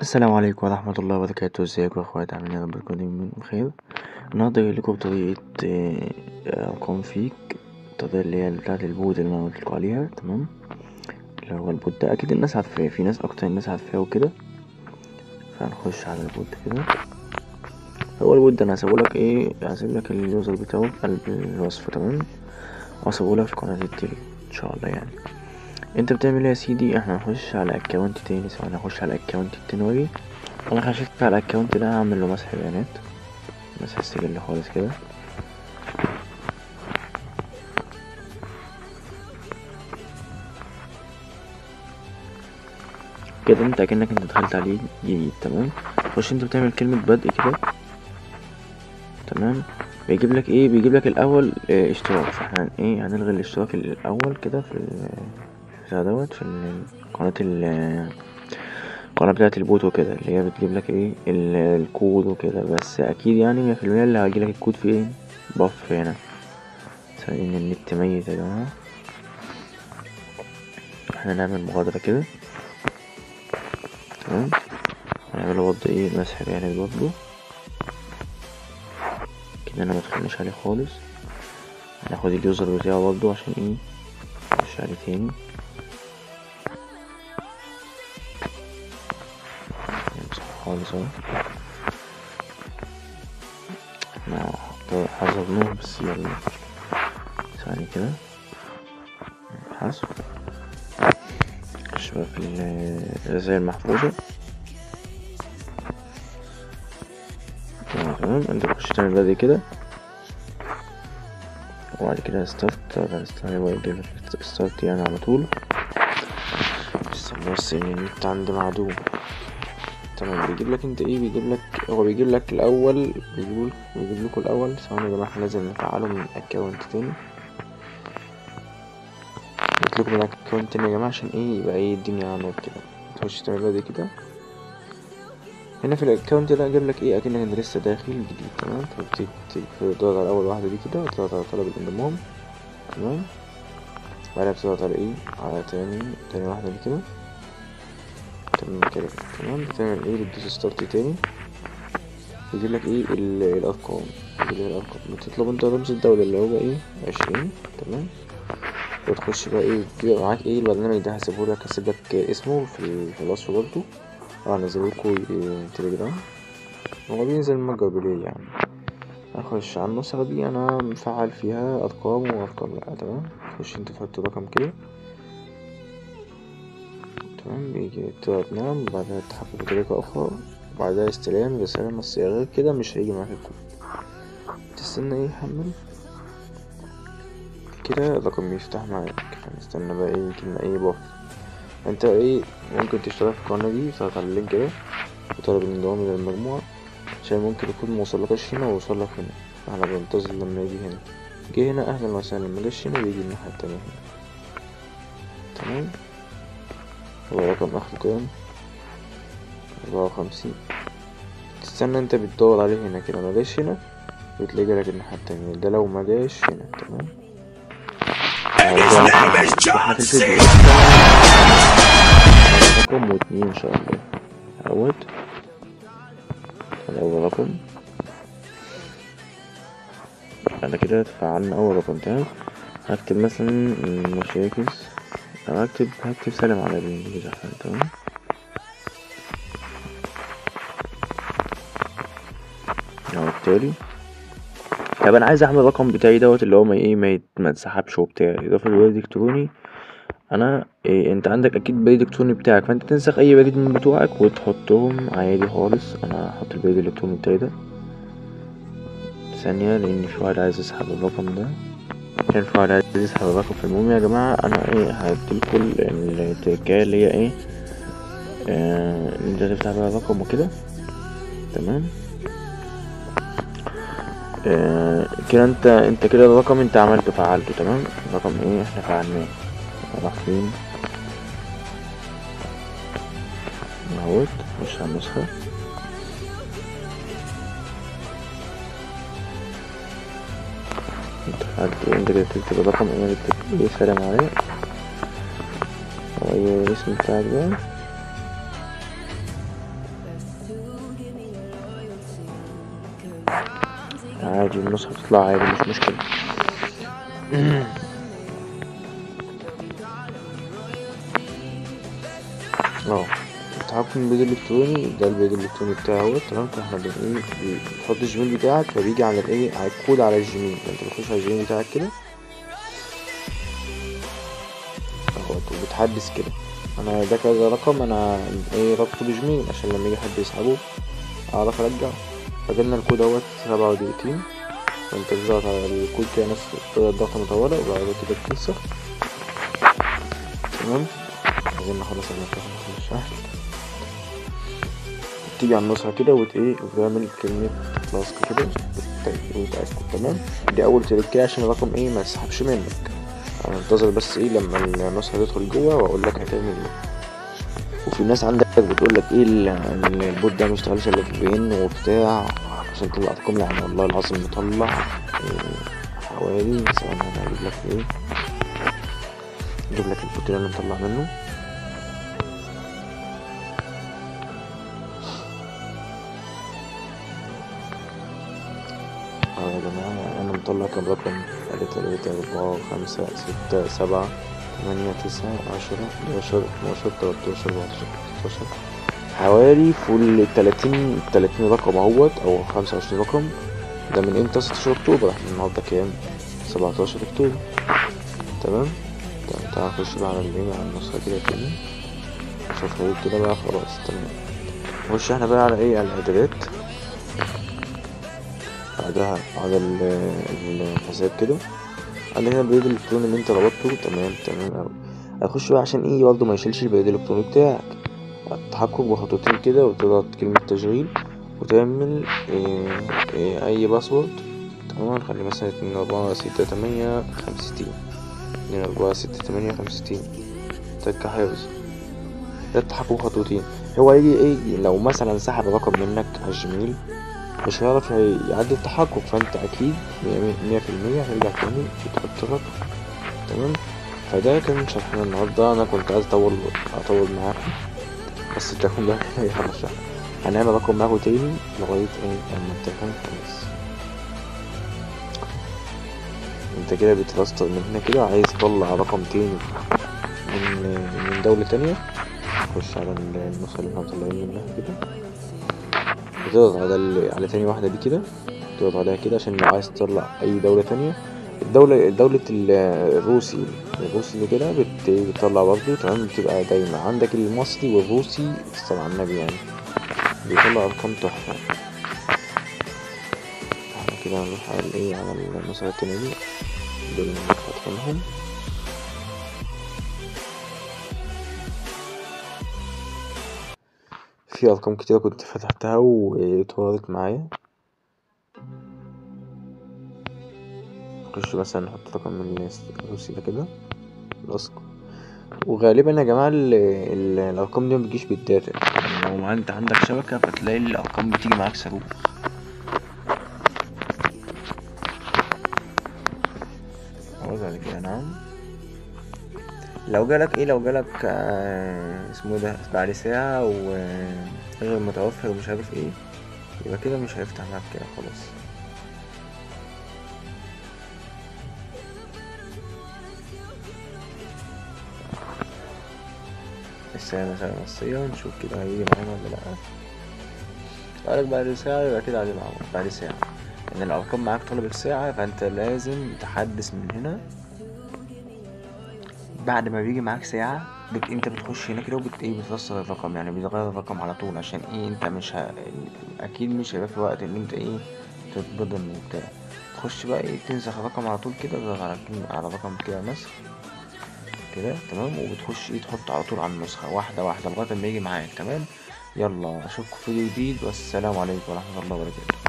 السلام عليكم ورحمة الله وبركاته. ازيكم يا اخوات؟ عاملين ايه؟ رب تكونوا دايما بخير. النهارده جايلكوا بطريقة ارقام فيك، الطريقة اللي هي بتاعة البوت اللي انا قولتلكوا عليها. تمام، اللي هو البوت ده اكيد الناس عارفاه، في ناس اكتر الناس عارفاه وكده. فهنخش على البوت كده. هو البوت ده انا هسيبلك اليوزر بتاعه في قلب الوصف. تمام، وهسيبهولك في قناة التليجرام ان شاء الله. يعني انت بتعمل ايه يا سيدي؟ احنا هنخش على اكونت تاني، سواء هنخش على اكونت التنوي. انا خشيت على الاكونت ده، هعمل له مسح بيانات، مسح السجل خالص كده. كده انت اكنك انت دخلت عليه جديد. تمام، خش انت بتعمل كلمة بدء كده. تمام، بيجيب لك ايه؟ بيجيب لك الاول اشتراك. فاحنا هنلغي الاشتراك الاول كده في البتاع دوت، في القناة بتاعة البوت وكده، اللي هي بتجيب لك ايه الكود وكده. بس اكيد يعني 100% اللي هيجيلك الكود فين؟ بف هنا. ثانيا النت ميت يا جماعة. احنا نعمل مغادرة كده. تمام، هنعمله برضه مسح بيانات برضه كده. انا مدخلناش عليه خالص. هناخد اليوزر بتاعه برضه عشان نخش عليه تاني. نمسح خالص اهو. احنا حذرناه بس يلا ثانية كده. حذف. نخش بقى في الرسائل المحفوظة. تمام، انت تخش تعمل بدء كده، وبعد كده ستارت. هو يجيب ستارت يعني على طول. بس النت عندي معدوم. تمام، بيجيب لك انت هو بيجيب لك الاول، بيجيب لكم الاول. ثواني يا جماعه، احنا لازم نفعله من اكونت تاني. جبت لكم من اكونت تاني يا جماعه عشان يبقى الدنيا على النور كده. تخش تعمل دي كده. هنا في الاكونت ده جاب لك اكنك انت لسه داخل جديد. تمام، فبتضغط على اول واحده دي كده، وتضغط على طلب الانضمام. تمام، بعدها بتضغط على على تاني واحده دي كده. تمام كده. تمام، بتعمل بتدوس ستارت تاني. يجيب لك الارقام. بتطلب انت رمز الدولة اللي هو 20. تمام، وتخش بقى بيبقى معاك البرنامج ده. هسيب لك اسمه في الوصف برضه، هنزلهولكوا تليجرام. هو بينزل متجر بلاي يعني. هخش على النسخة دي، انا مفعل فيها ارقام وارقام لا. تمام، تخش انت تحط رقم كده. تمام، بيجي تضغط نعم، بعدها تحقق بطريقة اخرى، بعدها استلام رسالة نصية. غير كده مش هيجي معاك الكود. تستنى يحمل كده الرقم يفتح معاك. هنستنى بقى يمكن باف. انت ممكن تشترك في القناة دي، تضغط على اللينك ده وطلب الانضمام الى المجموعة، عشان ممكن يكون موصلكش هنا ووصلك هنا. احنا بننتظر لما يجي هنا. جه هنا اهلا وسهلا، مجاش هنا بيجي الناحية التانية هنا. تمام، هو رقم اخره كام؟ 54. تستنى انت بتدور عليه هنا كده، مجاش هنا بتلاقي لك الناحية التانية ده لو مجاش هنا. تمام، احنا في الفيديو رقم واتنين ان شاء الله. اول رقم انا كده فعلنا اول رقم. تمام، هكتب مثلا مشاكس، او هكتب سلام على الانجليزي عشان. تمام، التالي. طب انا عايز احمل الرقم بتاعي دوت اللي هو ما يتسحبش وبتاع، اضافه للبريد الالكتروني. انا انت عندك اكيد بريد الكتروني بتاعك، فانت تنسخ اي بريد من بتوعك وتحطهم عادي خالص. انا هحط البريد الالكتروني بتاعي ده ثانيه، لان في واحد عايز يسحب الرقم ده. كان في واحد عايز يسحب الرقم. في المهم يا جماعه، انا هديلكوا التركايه اللي هي انت تفتح بقى الرقم وكده. تمام، كده انت كده الرقم انت عملته فعلته. تمام، الرقم احنا فعلناه. راح فين اهوت؟ مش على النسخة. انت فعلت انت كده تكتب الرقم تكتب سلام عليك، او الاسم بتاعك ده. عادي النسخة بتطلع عادي مش مشكلة. اهو التحكم بالبريد الالكتروني، ده البريد الالكتروني بتاعه اهوت تمام. فاحنا بتحط الجيميل بتاعك فبيجي على الايه، على الكود على الجيميل. انت بتخش على الجيميل بتاعك كده اهوت وبتحدث كده. انا ده كذا رقم انا ايه ربطه بجيميل عشان لما يجي حد يسحبه اعرف ارجعه. فجبنا الكود اهوت 7 دقيقتين. فانت بتضغط على الكود كده نص ضغطة مطولة وبعد كده بتنسخ تمام. عايزين نخلص الشهر. تيجي على النسخة كده وتعمل كلمة لاسك كده وتأكد تمام. دي أول تركية عشان الرقم ما يسحبش منك. هننتظر بس لما النسخة تدخل جوه وأقول لك هتعمل ايه. وفي ناس عندك بتقول لك البوت ده مشتغلش الا بين وبتاع عشان تطلع ارقام. يعني والله العظيم مطلع حوالي مثلا انا هجيب لك اجيب لك البوت اللي مطلع منه. يا جماعة انا مطلع كام رقم؟ 3 4 5 6 7 8 9 10 11 12 13 14 15 حوالي فوق 30 رقم اهوت او 25 رقم. ده من امتى؟ 16 اكتوبر. احنا النهارده كام؟ 17 اكتوبر تمام. تعال نخش بقى على على النسخة كده تاني. شوف كده بقى خلاص تمام. نخش احنا بقى على على الاعدادات. بعدها على الحساب كده عندنا هنا البريد الالكتروني اللي انت ربطته تمام اوي. هتخش بقى عشان برضه ما يشيلش البريد الالكتروني بتاعك. التحقق بخطوتين كده وتضغط كلمة تشغيل وتعمل اي باسورد تمام. نخلي مثلا 2 4 6 8 65 2 4 6 8 65 تك حفظ. ده التحقق بخطوتين. هو يجي لو مثلا سحب رقم منك على الجيميل مش هيعرف يعدي التحقق. فانت اكيد 100% هيرجع تاني وتحط الرقم تمام. فده كان شرحنا النهارده. انا كنت عايز اطول معاكم بس التليفون ده هيخلص. هنعمل رقم معاكم تاني لغاية لما التليفون خلاص. انت كده بترستر من هنا كده عايز تطلع رقم تاني من دولة تانية. خش على النسخة اللي احنا مطلعين منها كده بتضغط على تاني واحدة دي كده تضغط عليها كده عشان لو عايز تطلع اي دولة تانية. دولة الروسي اللي كده بتطلع برضه تمام. بتبقى دايما عندك المصري والروسي الصلاة على النبي يعني بيطلع ارقام تحفة. احنا كده هنروح على النسخة التانية دي دول اللي فاتحينهم. في ارقام كتيرة كنت فتحتها واتورطت معايا. نخش مثلا نحط رقم من الروسي ده كده لاسك. وغالبا يا جماعة الارقام دي مبتجيش بالداتا. يعني لو انت عندك شبكة فتلاقي الارقام بتيجي معاك صاروخ. بعد كده نعم. لو جالك اسمه ده بعد ساعة وغير متوفر ومش عارف يبقى كده مش هيفتح معاك كده خلاص. الساعة مثلا نصية نشوف كده هيجي معانا ولا لأ. قالك بعد ساعة يبقى كده عليه معانا بعد ساعة. ان الارقام معاك طلبت ساعة فانت لازم تحدث من هنا. بعد ما بيجي معاك ساعة انت بتخش هنا كده بتفسر الرقم. يعني بتغير الرقم على طول عشان انت مش اكيد مش هيبقى في وقت ان انت تتبضن وبتاع. تخش بقى تنسخ الرقم على طول كده تضغط على رقم كده نسخ كده تمام. وبتخش تحط على طول على النسخة واحدة واحدة لغاية ما يجي معاك تمام. يلا اشوفكم في فيديو جديد والسلام عليكم ورحمة الله وبركاته.